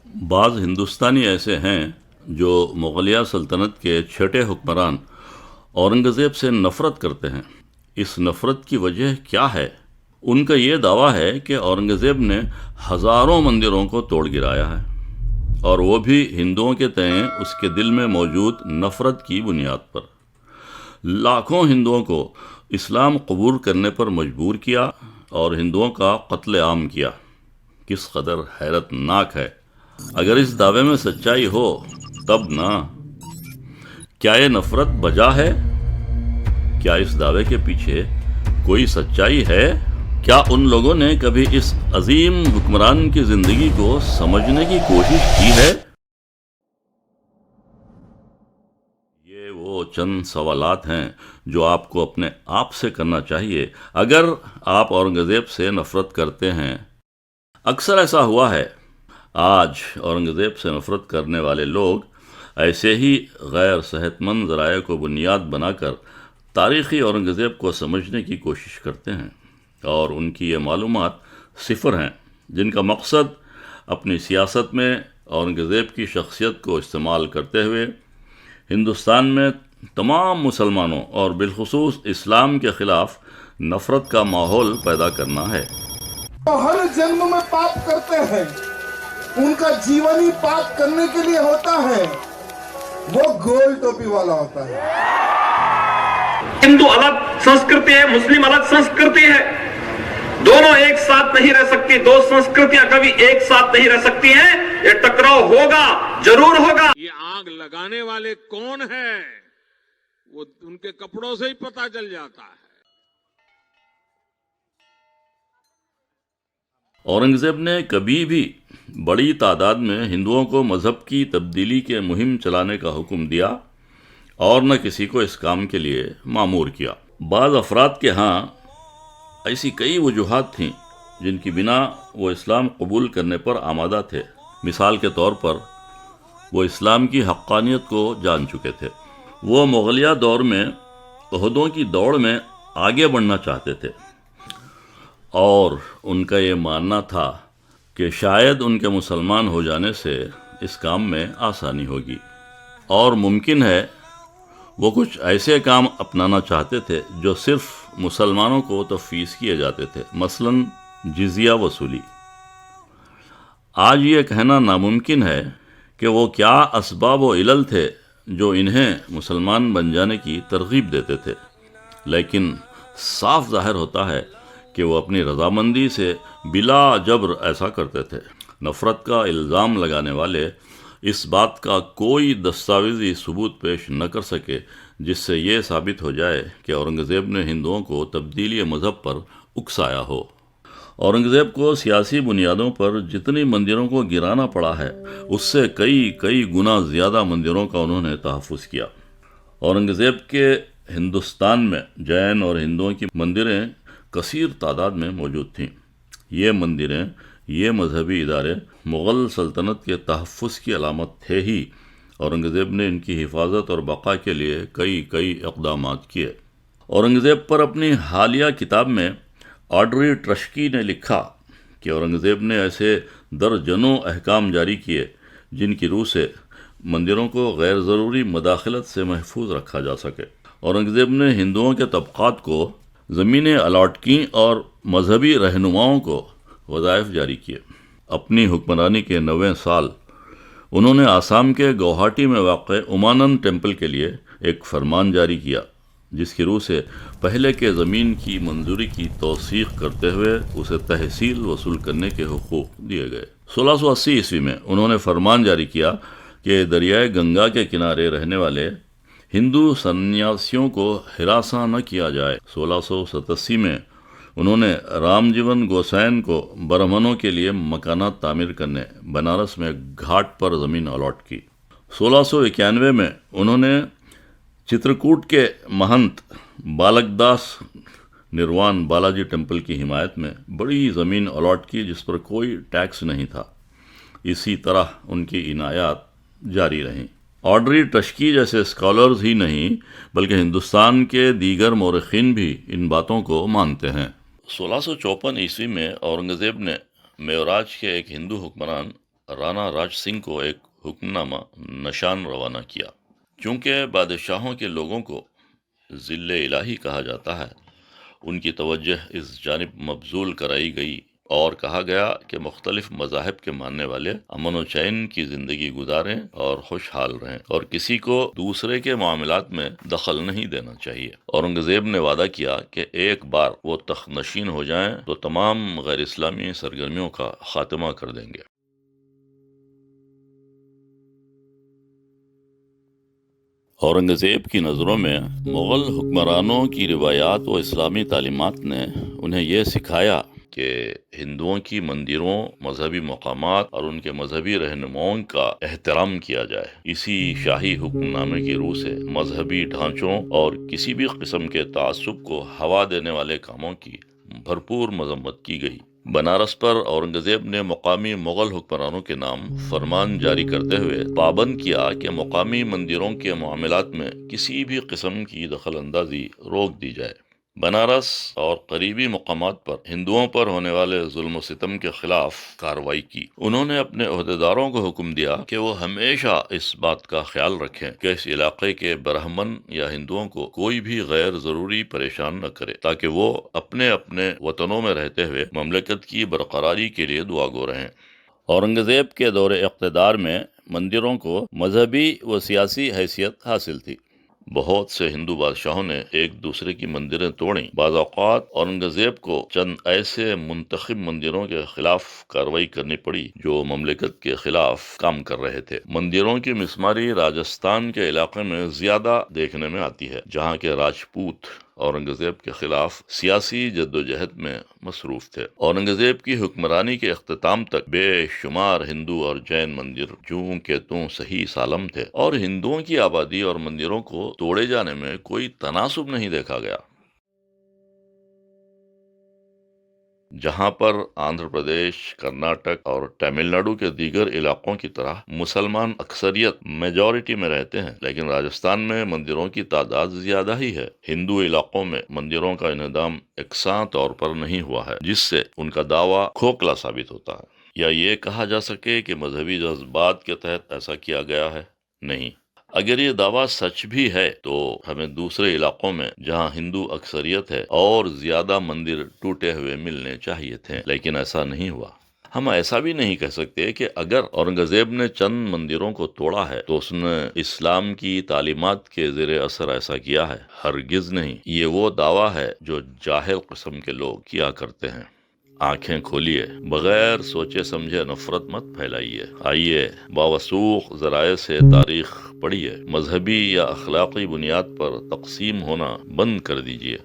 بعض ہندوستانی ایسے ہیں جو مغلیہ سلطنت کے چھٹے حکمران اورنگزیب سے نفرت کرتے ہیں۔ اس نفرت کی وجہ کیا ہے؟ ان کا یہ دعویٰ ہے کہ اورنگزیب نے ہزاروں مندروں کو توڑ گرایا ہے، اور وہ بھی ہندوؤں کے تئیں اس کے دل میں موجود نفرت کی بنیاد پر۔ لاکھوں ہندوؤں کو اسلام قبول کرنے پر مجبور کیا اور ہندوؤں کا قتل عام کیا۔ کس قدر حیرت ناک ہے! اگر اس دعوے میں سچائی ہو تب نا، کیا یہ نفرت بجا ہے؟ کیا اس دعوے کے پیچھے کوئی سچائی ہے؟ کیا ان لوگوں نے کبھی اس عظیم حکمران کی زندگی کو سمجھنے کی کوشش کی ہے؟ یہ وہ چند سوالات ہیں جو آپ کو اپنے آپ سے کرنا چاہیے اگر آپ اورنگزیب سے نفرت کرتے ہیں۔ اکثر ایسا ہوا ہے، آج اورنگزیب سے نفرت کرنے والے لوگ ایسے ہی غیر صحت مند ذرائع کو بنیاد بنا کر تاریخی اورنگزیب کو سمجھنے کی کوشش کرتے ہیں، اور ان کی یہ معلومات صفر ہیں، جن کا مقصد اپنی سیاست میں اورنگزیب کی شخصیت کو استعمال کرتے ہوئے ہندوستان میں تمام مسلمانوں اور بالخصوص اسلام کے خلاف نفرت کا ماحول پیدا کرنا ہے۔ وہ ہر جنم میں پاپ کرتے ہیں، ان کا جیون ہی پاپ کرنے کے لیے ہوتا ہے۔ وہ گول ٹوپی والا ہوتا ہے۔ ہندو الگ سنسکرتی ہے، مسلم الگ سنسکرتی ہے، دونوں ایک ساتھ نہیں رہ سکتی۔ دو سنسکرتیاں کبھی ایک ساتھ نہیں رہ سکتی ہیں، یہ ٹکراؤ ہوگا، ضرور ہوگا۔ یہ آگ لگانے والے کون ہیں وہ ان کے کپڑوں سے ہی پتہ چل جاتا ہے۔ اورنگزیب نے کبھی بھی بڑی تعداد میں ہندوؤں کو مذہب کی تبدیلی کے مہم چلانے کا حکم دیا اور نہ کسی کو اس کام کے لیے مامور کیا۔ بعض افراد کے ہاں ایسی کئی وجوہات تھیں جن کی بنا وہ اسلام قبول کرنے پر آمادہ تھے۔ مثال کے طور پر وہ اسلام کی حقانیت کو جان چکے تھے۔ وہ مغلیہ دور میں عہدوں کی دوڑ میں آگے بڑھنا چاہتے تھے، اور ان کا یہ ماننا تھا کہ شاید ان کے مسلمان ہو جانے سے اس کام میں آسانی ہوگی، اور ممکن ہے وہ کچھ ایسے کام اپنانا چاہتے تھے جو صرف مسلمانوں کو تفویض کیے جاتے تھے، مثلا جزیہ وصولی۔ آج یہ کہنا ناممکن ہے کہ وہ کیا اسباب و علل تھے جو انہیں مسلمان بن جانے کی ترغیب دیتے تھے، لیکن صاف ظاہر ہوتا ہے کہ وہ اپنی رضامندی سے بلا جبر ایسا کرتے تھے۔ نفرت کا الزام لگانے والے اس بات کا کوئی دستاویزی ثبوت پیش نہ کر سکے جس سے یہ ثابت ہو جائے کہ اورنگزیب نے ہندوؤں کو تبدیلی مذہب پر اکسایا ہو۔ اورنگزیب کو سیاسی بنیادوں پر جتنی مندروں کو گرانا پڑا ہے، اس سے کئی گنا زیادہ مندروں کا انہوں نے تحفظ کیا۔ اورنگزیب کے ہندوستان میں جین اور ہندوؤں کی مندریں کثیر تعداد میں موجود تھیں۔ یہ مندریں، یہ مذہبی ادارے مغل سلطنت کے تحفظ کی علامت تھے ہی۔ اورنگزیب نے ان کی حفاظت اور بقا کے لیے کئی اقدامات کیے۔ اورنگزیب پر اپنی حالیہ کتاب میں آڈری ٹرشکی نے لکھا کہ اورنگزیب نے ایسے درجنوں احکام جاری کیے جن کی روح سے مندروں کو غیر ضروری مداخلت سے محفوظ رکھا جا سکے۔ اورنگزیب نے ہندوؤں کے طبقات کو زمینیں الاٹ کیں اور مذہبی رہنماؤں کو وظائف جاری کیے۔ اپنی حکمرانی کے 90 سال انہوں نے آسام کے گوہاٹی میں واقع امانند ٹیمپل کے لیے ایک فرمان جاری کیا، جس کی روح سے پہلے کے زمین کی منظوری کی توثیق کرتے ہوئے اسے تحصیل وصول کرنے کے حقوق دیے گئے۔ 1680 عیسوی میں انہوں نے فرمان جاری کیا کہ دریائے گنگا کے کنارے رہنے والے ہندو سنیاسیوں کو ہراساں نہ کیا جائے۔ 1687 میں انہوں نے رام جیون گوسین کو برہمنوں کے لیے مکانات تعمیر کرنے بنارس میں گھاٹ پر زمین الاٹ کی۔ 1691 میں انہوں نے چترکوٹ کے مہنت بالک داس نروان بالاجی ٹیمپل کی حمایت میں بڑی زمین الاٹ کی جس پر کوئی ٹیکس نہیں تھا۔ اسی طرح ان کی عنایات جاری رہیں۔ آڈری ٹرشکی جیسے اسکالرز ہی نہیں بلکہ ہندوستان کے دیگر مورخین بھی ان باتوں کو مانتے ہیں۔ 1654 عیسوی میں اورنگزیب نے میوراج کے ایک ہندو حکمران رانا راج سنگھ کو ایک حکم نامہ نشان روانہ کیا۔ چونکہ بادشاہوں کے لوگوں کو ذل الہی کہا جاتا ہے، ان کی توجہ اس جانب مبذول کرائی گئی اور کہا گیا کہ مختلف مذاہب کے ماننے والے امن و چین کی زندگی گزاریں اور خوشحال رہیں اور کسی کو دوسرے کے معاملات میں دخل نہیں دینا چاہیے۔ اورنگزیب نے وعدہ کیا کہ ایک بار وہ تخت نشین ہو جائیں تو تمام غیر اسلامی سرگرمیوں کا خاتمہ کر دیں گے۔ اورنگزیب کی نظروں میں مغل حکمرانوں کی روایات و اسلامی تعلیمات نے انہیں یہ سکھایا کہ ہندوؤں کی مندروں، مذہبی مقامات اور ان کے مذہبی رہنماؤں کا احترام کیا جائے۔ اسی شاہی حکم نامے کی روح سے مذہبی ڈھانچوں اور کسی بھی قسم کے تعصب کو ہوا دینے والے کاموں کی بھرپور مذمت کی گئی۔ بنارس پر اورنگزیب نے مقامی مغل حکمرانوں کے نام فرمان جاری کرتے ہوئے پابند کیا کہ مقامی مندروں کے معاملات میں کسی بھی قسم کی دخل اندازی روک دی جائے۔ بنارس اور قریبی مقامات پر ہندوؤں پر ہونے والے ظلم و ستم کے خلاف کارروائی کی۔ انہوں نے اپنے عہدیداروں کو حکم دیا کہ وہ ہمیشہ اس بات کا خیال رکھیں کہ اس علاقے کے برہمن یا ہندوؤں کو کوئی بھی غیر ضروری پریشان نہ کرے، تاکہ وہ اپنے اپنے وطنوں میں رہتے ہوئے مملکت کی برقراری کے لیے دعا گو رہیں۔ اورنگزیب کے دور اقتدار میں مندروں کو مذہبی و سیاسی حیثیت حاصل تھی۔ بہت سے ہندو بادشاہوں نے ایک دوسرے کی مندریں توڑیں۔ بعض اوقات اورنگزیب کو چند ایسے منتخب مندروں کے خلاف کارروائی کرنی پڑی جو مملکت کے خلاف کام کر رہے تھے۔ مندروں کی مسماری راجستھان کے علاقے میں زیادہ دیکھنے میں آتی ہے، جہاں کے راجپوت اورنگزیب کے خلاف سیاسی جدوجہد میں مصروف تھے۔ اورنگزیب کی حکمرانی کے اختتام تک بے شمار ہندو اور جین مندر جوں کے توں صحیح سالم تھے، اور ہندوؤں کی آبادی اور مندروں کو توڑے جانے میں کوئی تناسب نہیں دیکھا گیا۔ جہاں پر آندھرا پردیش، کرناٹک اور تمل ناڈو کے دیگر علاقوں کی طرح مسلمان اکثریت میجورٹی میں رہتے ہیں، لیکن راجستھان میں مندروں کی تعداد زیادہ ہی ہے۔ ہندو علاقوں میں مندروں کا انہدام یکساں طور پر نہیں ہوا ہے، جس سے ان کا دعویٰ کھوکھلا ثابت ہوتا ہے۔ یا یہ کہا جا سکے کہ مذہبی جذبات کے تحت ایسا کیا گیا ہے؟ نہیں۔ اگر یہ دعویٰ سچ بھی ہے تو ہمیں دوسرے علاقوں میں جہاں ہندو اکثریت ہے اور زیادہ مندر ٹوٹے ہوئے ملنے چاہیے تھے، لیکن ایسا نہیں ہوا۔ ہم ایسا بھی نہیں کہہ سکتے کہ اگر اورنگزیب نے چند مندروں کو توڑا ہے تو اس نے اسلام کی تعلیمات کے زیر اثر ایسا کیا ہے۔ ہرگز نہیں۔ یہ وہ دعویٰ ہے جو جاہل قسم کے لوگ کیا کرتے ہیں۔ آنکھیں کھولیے، بغیر سوچے سمجھے نفرت مت پھیلائیے۔ آئیے باوثوق ذرائع سے تاریخ پڑھیے، مذہبی یا اخلاقی بنیاد پر تقسیم ہونا بند کر دیجیے۔